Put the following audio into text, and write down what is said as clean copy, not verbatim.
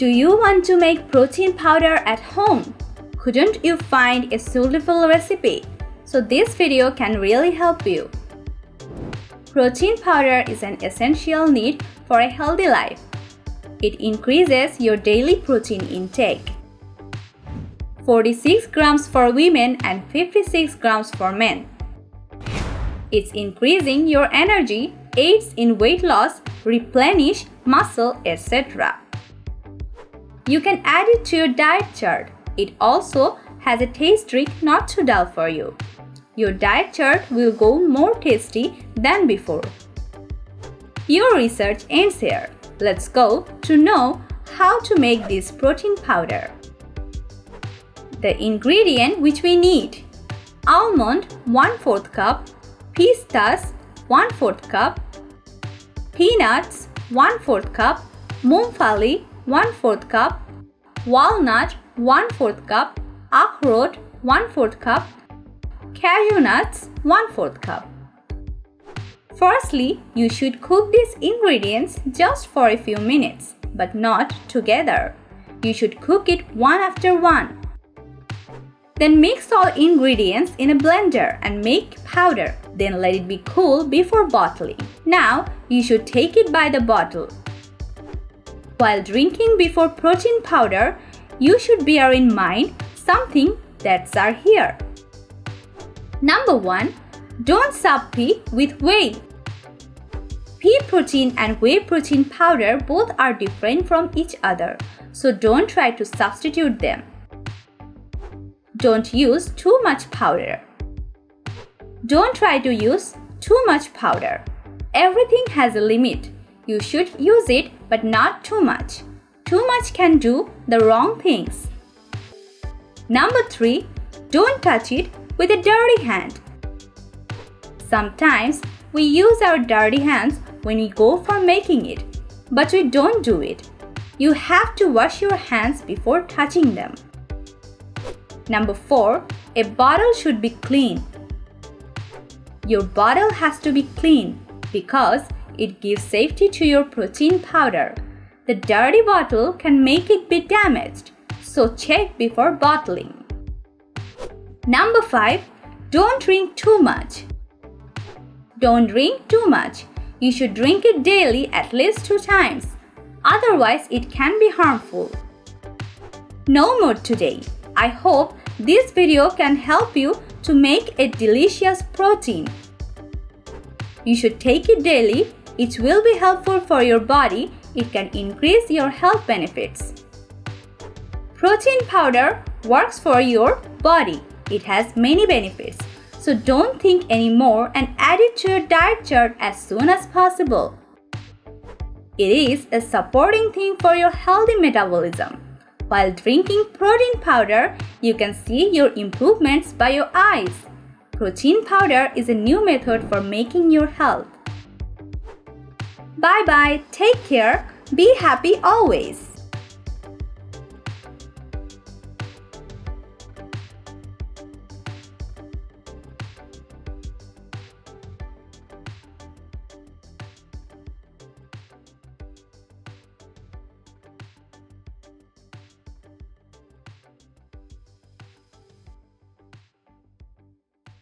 Do you want to make protein powder at home? Couldn't you find a suitable recipe? So this video can really help you. Protein powder is an essential need for a healthy life. It increases your daily protein intake. 46 grams for women and 56 grams for men. It's increasing your energy, aids in weight loss, replenish muscle, etc. You can add it to your diet chart. It also has a taste trick not to dull for you. Your diet chart will go more tasty than before. Your research ends here. Let's go to know how to make this protein powder. The ingredient which we need: almond 1/4 cup, pistas 1/4 cup, peanuts 1/4 cup, moongfali 1/4 cup, walnut 1/4 cup, akhrot 1/4 cup, cashew nuts 1/4 cup. Firstly, you should cook these ingredients just for a few minutes, but not together. You should cook it one after one. Then mix all ingredients in a blender and make powder. Then let it be cool before bottling. Now, you should take it by the bottle. While drinking before protein powder, you should bear in mind something that's are here. Number 1. Don't sub pea with whey. Pea protein and whey protein powder both are different from each other, so don't try to substitute them. Don't use too much powder. Don't try to use too much powder. Everything has a limit. You should use it, but not too much. Too much can do the wrong things. Number 3. Don't touch it with a dirty hand. Sometimes we use our dirty hands when we go for making it, but we don't do it. You have to wash your hands before touching them. Number 4. A bottle should be clean. Your bottle has to be clean because it gives safety to your protein powder. The dirty bottle can make it be damaged, so check before bottling. Number 5. Don't drink too much. Don't drink too much. You should drink it daily at least 2 times. Otherwise, it can be harmful. No more today. I hope this video can help you to make a delicious protein. You should take it daily. It will be helpful for your body. It can increase your health benefits. Protein powder works for your body. It has many benefits. So don't think anymore and add it to your diet chart as soon as possible. It is a supporting thing for your healthy metabolism. While drinking protein powder, you can see your improvements by your eyes. Protein powder is a new method for making your health. Bye bye, take care, be happy always.